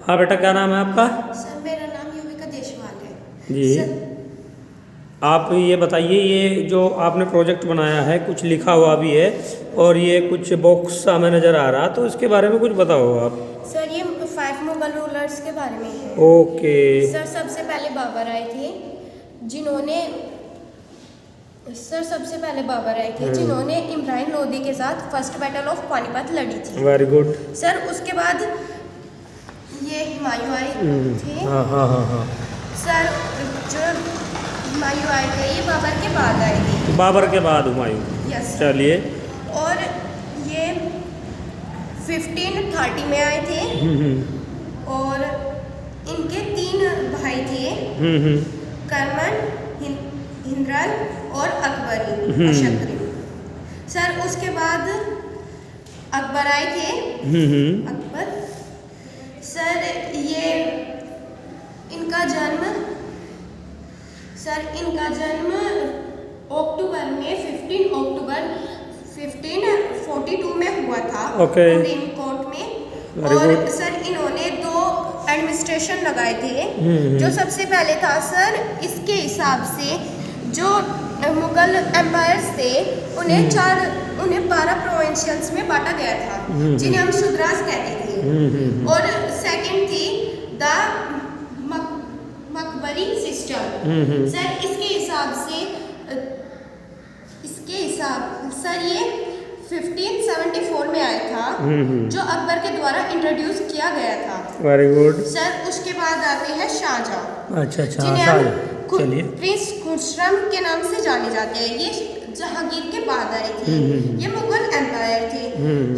हाँ बेटा, क्या नाम है आपका? सर मेरा नाम युविका देशवाल है। जी। सर, आप ये बताइए, ये जो आपने प्रोजेक्ट बनाया है, कुछ लिखा हुआ भी है और ये कुछ बॉक्स सा हमें नज़र आ रहा, तो इसके बारे में कुछ बताओ आप। सर ये 5 मुगल रूलर्स के बारे में है। ओके। सर सबसे पहले बाबर आए थे जिन्होंने इब्राहिम लोदी के साथ फर्स्ट बैटल ऑफ पानीपत लड़ी थी। Very good. सर उसके बाद ये हुमायूं आए थे। हाँ हाँ हाँ हाँ। सर जो हुमायूं आए थे ये बाबर के बाद आए थे। बाबर के बाद हुमायूं। यस। चलिए। और ये 1530 में आए थे। और इनके 3 भाई थे, करमन, हिंद्राल और अकबरी अशकरी। सर उसके बाद अकबर आए थे। अकबर सर ये इनका जन्म अक्टूबर में 15 अक्टूबर 1542 में हुआ था। ओके। कोर्ट में। Very और good. सर इन्होंने 2 एडमिनिस्ट्रेशन लगाए थे। जो सबसे पहले था सर, इसके हिसाब से जो मुगल एम्पायर्स थे उन्हें 12 प्रोविंशियल्स में बांटा गया था, जिन्हें हम शुद्रास कहते थे। और सेकंड थी द मकबरी सिस्टम। सर इसके हिसाब सर ये 1574 में आया था, जो अकबर के द्वारा इंट्रोड्यूस किया गया था। Very good. सर उसके बाद आते हैं शाहजहां। अच्छा अच्छा। जिन्हें हाँ, हम चलिए। प्रिंस खुर्रम के नाम से जाने जाते हैं। ये जहांगीर के बाद आए थे। ये मुगल एम्पायर थे।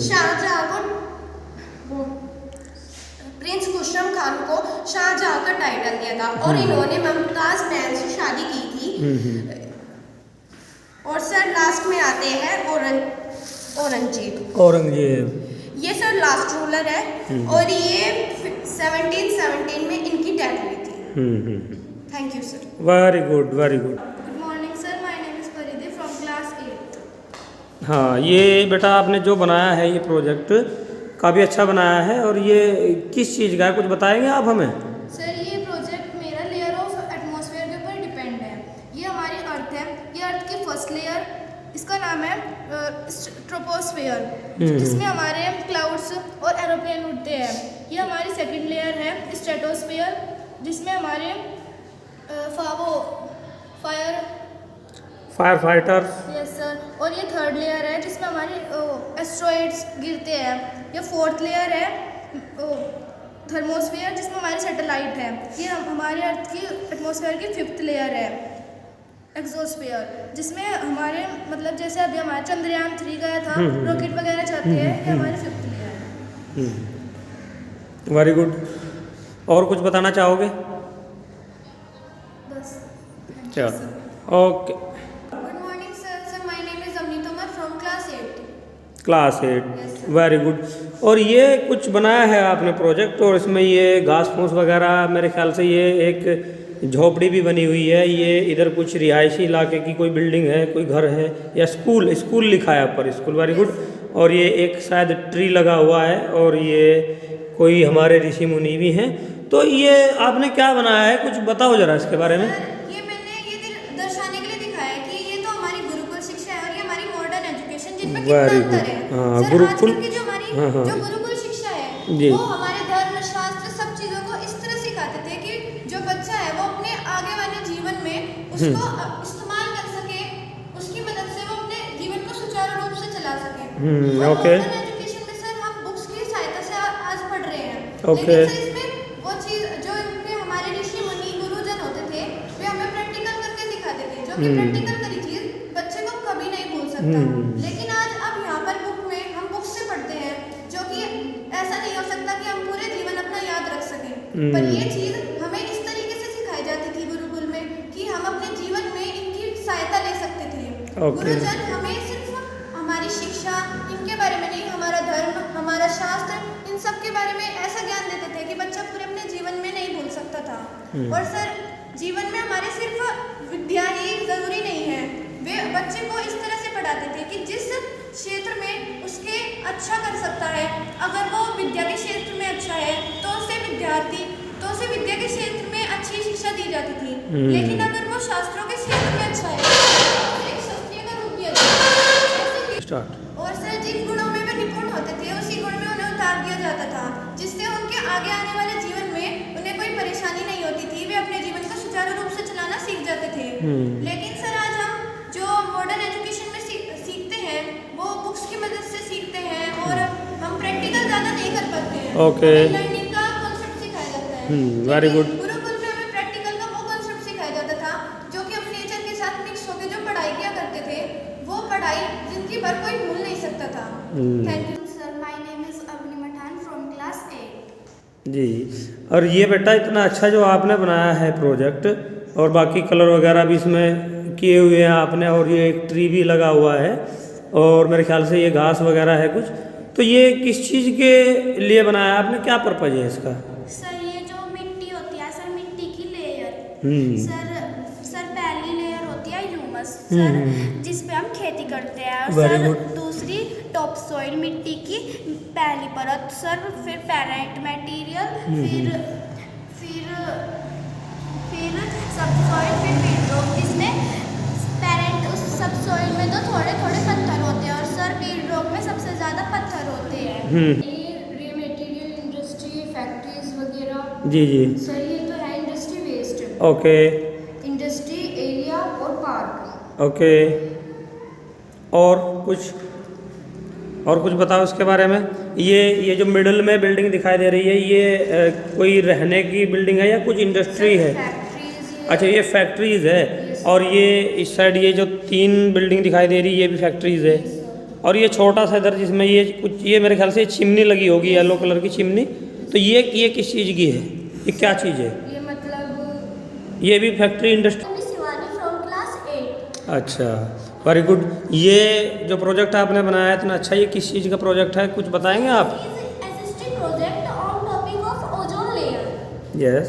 शाहजहां को प्रिंस खुर्रम खान को शाहजहां का टाइटल दिया था और इन्होंने मुमताज महल से शादी की थी। और सर लास्ट में आते हैं औरंगजेब। ये सर लास्ट रूलर है और ये 1717 में इनकी डेथ हुई थी। Thank you sir. Very good very good. Good morning sir, my name is परिधि फ्रॉम क्लास 8। हाँ, ये बेटा आपने जो बनाया है ये प्रोजेक्ट काफ़ी अच्छा बनाया है, और ये किस चीज़ का है, कुछ बताएंगे आप हमें? सर ये प्रोजेक्ट मेरा लेयर ऑफ एटमॉस्फेयर के ऊपर डिपेंड है। ये हमारी अर्थ है, ये अर्थ की फर्स्ट लेयर, इसका नाम है ट्रोपोस्फेयर, जिसमें हमारे क्लाउड्स और एरोप्लेन उड़ते हैं। ये हमारी सेकंड लेयर है स्ट्रेटोस्फेयर, जिसमें हमारे फायर फाइटर। Yes sir. और ये थर्ड लेयर है जिसमें हमारे एस्ट्रॉइड्स गिरते हैं। ये फोर्थ लेयर है थर्मोस्फेयर, जिसमें हमारे सैटेलाइट है। ये हमारे अर्थ की एटमॉस्फेयर की 5th लेयर है एक्सोस्फेयर, जिसमें हमारे मतलब जैसे अभी हमारा चंद्रयान 3 गया था, रॉकेट वगैरह जाते हैं, ये हमारी 5th लेयर है। Very good. और कुछ बताना चाहोगे? बस। चलो, okay. Good morning sir, sir my name is Amani Tomar from class 8। Class 8। Very good. और ये कुछ बनाया है आपने प्रोजेक्ट, और इसमें ये घास फूस वगैरह, मेरे ख्याल से ये एक झोपड़ी भी बनी हुई है। ये इधर कुछ रिहायशी इलाके की कोई बिल्डिंग है, कोई घर है, या स्कूल लिखा है ऊपर, स्कूल। Very good. और ये एक शायद ट्री लगा हुआ है, और ये कोई हमारे ऋषि मुनि भी हैं। तो ये आपने क्या बनाया है, कुछ बताओ जरा इसके बारे में। ये मैंने दर्शाने के लिए दिखाया है कि ये तो हमारी गुरुकुल शिक्षा है और ये हमारी मॉडर्न एजुकेशन, जिनमें कितना अंतर है। हाँ, सर गुरुकुल। आजकल की जो हमारी जो गुरुकुल शिक्षा है, जी। वो हमारे धर्म शास्त्र सब चीजों को इस तरह सिखाते थे कि जो बच्चा है वो अपने आगे वाले जीवन में उसको इस्तेमाल कर सके, उसकी मदद से वो अपने जीवन को सुचारू रूप से चला सके। ओके। मॉडर्न एजुकेशन में सर हम बुक्स की सहायता से आज पढ़ रहे हैं। ओके। लेकिन सर इसमें वो चीज जो इनके हमारे ऋषि मुनि गुरुजन होते थे, वे हमें प्रैक्टिकल करके दिखाते थे, जो कि प्रैक्टिकल करी चीज बच्चे को कभी नहीं भूल सकता। लेकिन आज अब यहाँ पर बुक में हम बुक से पढ़ते हैं, जो कि ऐसा नहीं हो सकता कि हम पूरे जीवन अपना याद रख सकें। पर ये चीज हमें इस तरीके से सिखाई जाती थी गुरुकुल में कि हम अपने जीवन में इनकी सहायता ले सकते थे। गुरुजन हमें सिर्फ हमारी शिक्षा इनके बारे में नहीं, हमारा धर्म, हमारा शास्त्र, इन सब के बारे में ऐसा ज्ञान देते थे कि बच्चा पूरे अपने जीवन में नहीं भूल सकता था। और सर जीवन में हमारे सिर्फ विद्या ही जरूरी नहीं है, वे बच्चे को इस तरह से पढ़ाते थे कि जिस क्षेत्र में उसके अच्छा कर सकता है, अगर वो विद्या के क्षेत्र में अच्छा है तो उसे विद्या लेकिन अगर वो शास्त्रों के क्षेत्र में अच्छा है तो एक क्षत्रिय का रूप दिया जाता है। स्टार्ट। और सर जिन गुणों में वे निपुण होते थे उसी गुण में उन्हें उतार दिया जाता था, जिससे उनके आगे आने वाले जीवन में उन्हें कोई परेशानी नहीं होती थी, वे अपने जीवन को सुचारू रूप से चलाना सीख जाते थे। लेकिन सर आज हम जो मॉडर्न एजुकेशन में सीखते हैं वो बुक्स की मदद से सीखते हैं और हम प्रैक्टिकल ज़्यादा नहीं कर पाते हैं। ओके। लर्निंग का कॉन्सेप्ट सिखाया जाता है। Very good. गुरुकुल में हमें प्रैक्टिकल का वो कॉन्सेप्ट सिखाया जाता था जो कि हम नेचर के साथ मिक्स होकर जो पढ़ाई किया करते थे, वो पढ़ाई जिंदगी भर कोई भूल नहीं सकता था। Thank you sir. My name is Avni Mathan from class 8। जी, और ये बेटा इतना अच्छा जो आपने बनाया है प्रोजेक्ट, और बाकी कलर वगैरह भी इसमें किए हुए हैं आपने, और ये एक ट्री भी लगा हुआ है, और मेरे ख्याल से ये घास वगैरह है कुछ। तो ये किस चीज़ के लिए बनाया आपने, क्या पर्पज है इसका? सर ये जो मिट्टी होती है सर, मिट्टी की लेयर सर पहली लेयर होती है ह्यूमस सर, जिस पे हम खेती करते हैं। और सर दूसरी टॉप सॉइल मिट्टी की पहली परत सर, फिर पेरेंट मटेरियल, फिर सबसॉइल, फिर बीडरॉक, जिसमें पेरेंट उस सबसॉइल में तो थोड़े थोड़े पत्थर होते हैं और सर बीडरॉक में सबसे ज़्यादा पत्थर होते हैं। ये मटेरियल इंडस्ट्री फैक्ट्रीज वगैरह। जी जी सर ये तो है industry waste. Okay. Industry area और पार्क। ओके, और कुछ बताओ इसके बारे में। ये जो मिडल में बिल्डिंग दिखाई दे रही है, ये कोई रहने की बिल्डिंग है या कुछ इंडस्ट्री है? फैक्ट्रीज। अच्छा, ये फैक्ट्रीज है। और ये इस साइड ये जो 3 बिल्डिंग दिखाई दे रही है, ये भी फैक्ट्रीज है। और ये छोटा सा इधर जिसमें ये कुछ, ये मेरे ख्याल से चिमनी लगी होगी, येलो कलर की चिमनी। तो ये किस चीज़ की है, ये क्या चीज़ है? ये मतलब ये भी factory industry. Shivani from class 8। अच्छा, वेरी गुड। ये जो प्रोजेक्ट आपने बनाया है इतना अच्छा, ये किस चीज़ का प्रोजेक्ट है, कुछ बताएंगे आप? SST project on topic of ozone layer. Yes.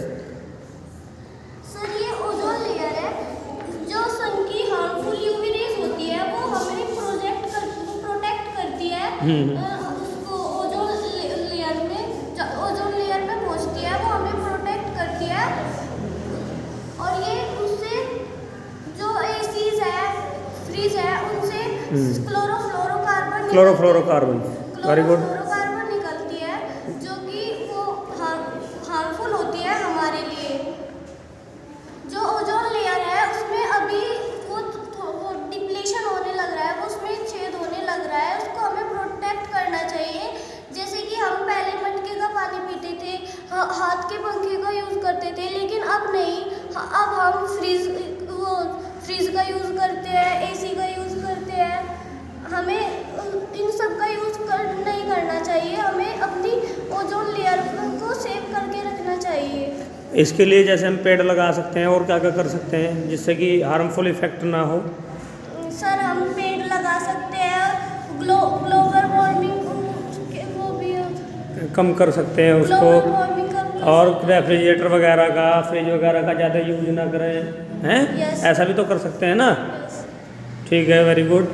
Sir ये ओजोन लेयर है, जो सन की हार्मफुल यूवी रेज होती है वो हमें प्रोटेक्ट करती है। उसको ओजोन लेयर में पहुंचती है, वो हमें प्रोटेक्ट करती है। और ये उससे जो एसीज है, फ्रिज है, उनसे क्लोरोफ्लोरोकार्बन। Very good. क्लोरोफ्लोरोकार्बन निकलती है जो कि वो हार्मफुल होती है हमारे लिए। जो ओजोन लेयर है उसमें अभी वो डिप्लीशन होने लग रहा है, वो उसमें छेद होने लग रहा है, उसको हमें प्रोटेक्ट करना चाहिए। जैसे कि हम पहले मटके का पानी पीते थे, हाथ के पंखे का यूज़ करते थे, लेकिन अब नहीं। अब हम फ्रिज का यूज़ करते हैं, एसी का यूज़ करते हैं। हमें इन सब का यूज़ नहीं करना चाहिए, हमें अपनी ओजोन लेयर को सेव करके रखना चाहिए। इसके लिए जैसे हम पेड़ लगा सकते हैं, और क्या क्या कर सकते हैं जिससे कि हार्मफुल इफेक्ट ना हो? सर हम पेड़ लगा सकते हैं, ग्लोबल वार्मिंग वो भी कम कर सकते हैं ग्लोबल उसको, वार्मिंग का। और रेफ्रिजरेटर वगैरह का, फ्रिज वगैरह का ज़्यादा यूज ना करें, हैं? Yes. ऐसा भी तो कर सकते हैं ना। ठीक है, very good.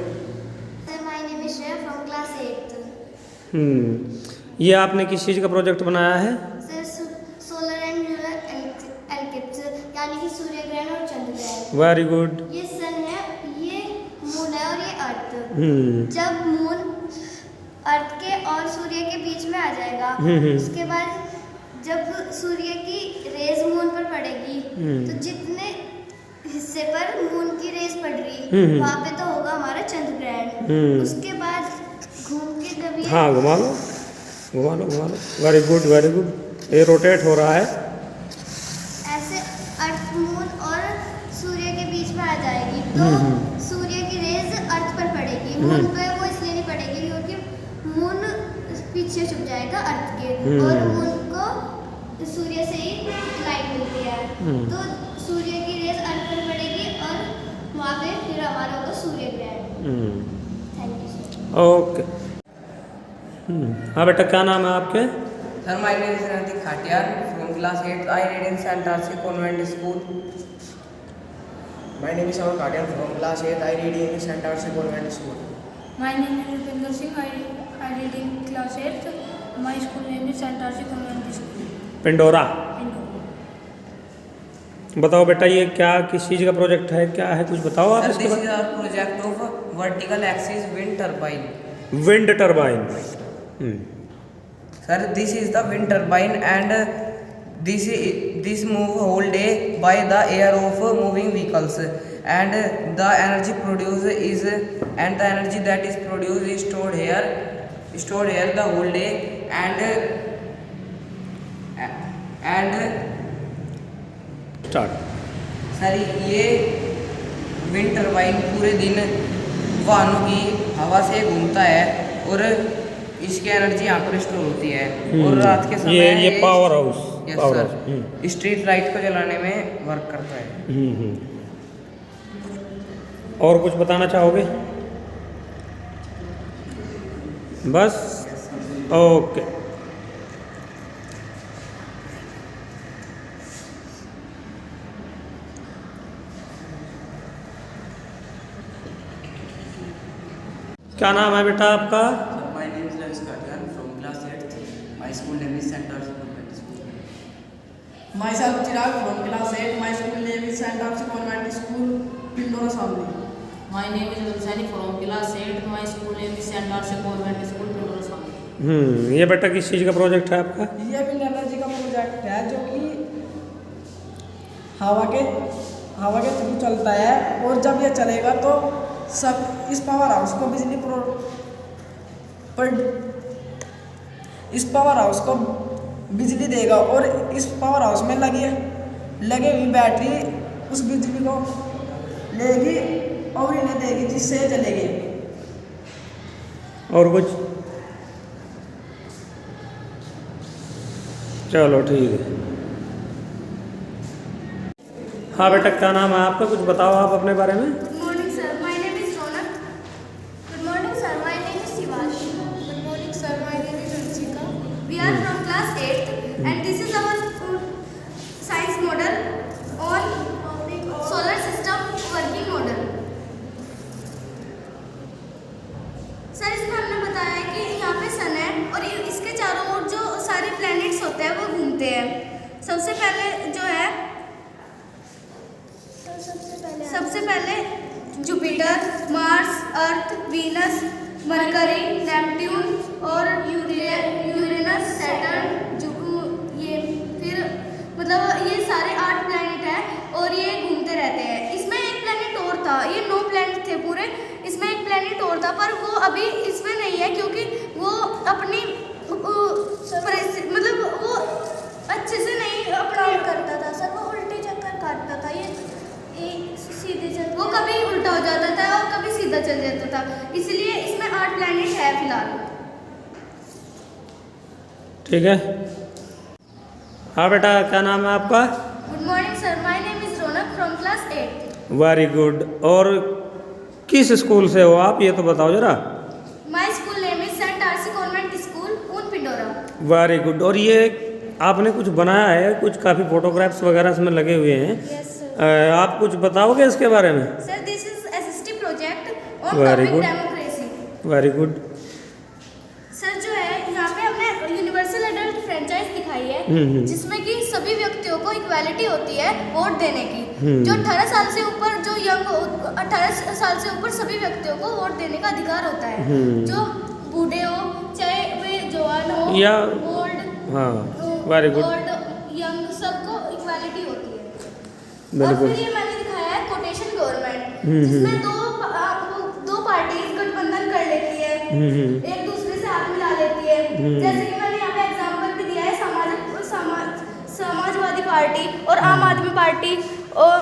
My name is Shreya from class 8। ये आपने किस चीज़ का प्रोजेक्ट बनाया है? Sir solar and lunar ellipse, यानी कि सूर्य ग्रहण और चंद्र ग्रहण। Very good. ये सन है, ये मून है और ये अर्थ। जब मून अर्थ के और सूर्य के बीच में आ जाएगा, उसके बाद जब सूर्य की रेज मून पर पड़ेगी, तो जितने हिस्से पर मून की रेज पड़ रही वहाँ पे तो होगा हमारा चंद्र ग्रहण। उसके बाद घूम के जब ये हाँ, घुमा लो। Very good, very good. ये रोटेट हो रहा है। ऐसे अर्थ मून और सूर्य के बीच में आ जाएगी, तो सूर्य की रेज अर्थ पर पड़ेगी। मून पे वो इसलिए नहीं पड़ेगी क्योंकि मून पीछे छुप जाएगा अर्थ के, और मून को सूर्य से ही लाइट मिलती है। तो सूर्य की रेज अर्थ पर पड़ेगी और वहाँ पे फिर हमारा होगा सूर्य ग्रहण। Thank you sir. ओके। हाँ बेटा, क्या नाम है आपके? Sir, my name is Rantik Khatia from class 8. I read in St. Archie Convent School. My name is Amar Khatia from class 8. I read in St. Archie Convent School. My name is Rupinder Singh. I read in class 8. My school name is St. Archie Convent School. पिंडोरा। बताओ बेटा ये क्या किस चीज़ का project है, क्या है, कुछ बताओ आप सर इसके दिस बाद। Is our project of vertical axis wind turbine. Wind turbine. Sir, this is the wind turbine and this move whole day by the air of moving vehicles, and the energy produced is and the energy that is produced is stored here the whole day and start. Sir ये wind turbine पूरे दिन वाहनों की हवा से घूमता है और इसकी एनर्जी यहाँ पर स्टोर होती है और रात के समय ये power house. Yes power sir house. Street light को जलाने में वर्क करता है। और कुछ बताना चाहोगे? बस ओके। क्या नाम है बेटा आपका? My name is Lavish Katiyan from class 8th. My school name is St. Archie Convent School. Myself Chirag from class 8. My school name is St. Archie Convent School, Pindora Samli. My name is Valsani from class 8. My school name is St. Archie Convent School, Pindora Samli. ये बेटा किस चीज़ का project है आपका? ये wind energy का project है जो कि हवा के थ्रू चलता है और जब ये चलेगा तो सब इस पावर हाउस को बिजली देगा और इस पावर हाउस में लगे हुई बैटरी उस बिजली को लेगी और इन्हें देगी जिससे चलेगी। और कुछ? चलो ठीक है। हाँ बेटा क्या नाम है आपका, कुछ बताओ आप अपने बारे में। Good morning, sir. My name is Ronak. Good morning, sir. My name is Shivashi. Good morning, sir. My name is Ruchika. We are from class 8th, and this is our science model on solar system working model. Sir इसमें हमने बताया है कि यहाँ पे सन है और इसके चारों ओर जो सारे प्लैनेट्स होते हैं वो घूमते हैं। सबसे पहले जुपिटर, मार्स, अर्थ, वीनस, मरकरी, नेपट्यून और यूरेनस, सैटर्न, ये फिर मतलब ये सारे 8 प्लैनेट हैं और ये घूमते रहते हैं। इसमें एक प्लैनेट और था, ये 9 प्लैनेट थे पूरे, इसमें एक प्लैनेट और था पर वो अभी इसमें नहीं है क्योंकि वो अपनी मतलब वो अच्छे से नहीं अपना करता था सर, वो उल्टे चक्कर काटता था, ये सीधे चल वो कभी उल्टा हो जाता था और कभी सीधा चल जाता था, इसलिए इसमें 8 प्लैनेट है फिलहाल। ठीक है। हाँ बेटा क्या नाम है आपका? Good morning sir, my name is Raunak from class 8। Very good. और किस स्कूल से हो आप, ये तो बताओ जरा। My school name is Saint RC convent school, ऊन पिंडोरा। Very good. और ये आपने कुछ बनाया है, कुछ काफ़ी फोटोग्राफ्स वगैरह इसमें लगे हुए हैं। Yes sir. आप कुछ बताओगे इसके बारे में? Sir this is SST project on Very topic good. Democracy. Very good. Sir जो है यहाँ पे हमने यूनिवर्सल एडल्ट फ्रेंचाइज दिखाई है जिसमें कि सभी व्यक्तियों को इक्वालिटी होती है वोट देने की। जो 18 साल से ऊपर जो यंग 18 साल से ऊपर सभी व्यक्तियों को वोट देने का अधिकार होता है, जो बूढ़े हो चाहे वे जवान हो या ओल्ड, हाँ वेरी गुड, ओल्ड यंग सबको इक्वालिटी होती है। और बिल्कुल। फिर ये मैंने दिखाया है कोटेशन गवर्नमेंट जिसमें दो पार्टीज गठबंधन कर लेती है, एक दूसरे से हाथ मिला लेती है। जैसे कि मैंने यहाँ पे एग्जांपल भी दिया है समाजवादी पार्टी और आम आदमी पार्टी, और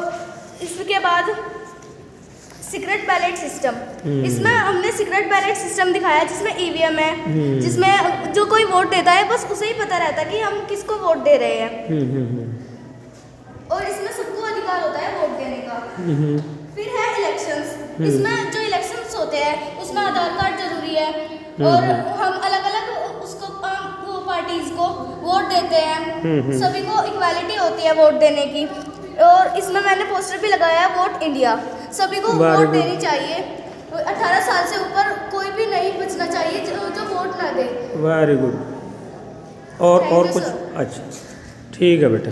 इसके बाद सीक्रेट बैलेट सिस्टम। इसमें हमने सीक्रेट बैलेट सिस्टम दिखाया जिसमें ईवीएम है, जिसमें जो कोई वोट देता है बस उसे ही पता रहता है कि हम किसको वोट दे रहे हैं, और इसमें सबको अधिकार होता है वोट देने का। फिर है इलेक्शंस, इसमें जो इलेक्शंस होते हैं उसमें आधार कार्ड जरूरी है और हम अलग अलग उसको वो पार्टीज को वोट देते हैं, सभी को इक्वालिटी होती है वोट देने की। और इसमें मैंने पोस्टर भी लगाया है वोट इंडिया, सभी को वोट देनी चाहिए, 18 साल से ऊपर कोई भी नहीं बचना चाहिए जो वोट ना दे। Very good. और Thank you, कुछ? sir. अच्छा ठीक है बेटा।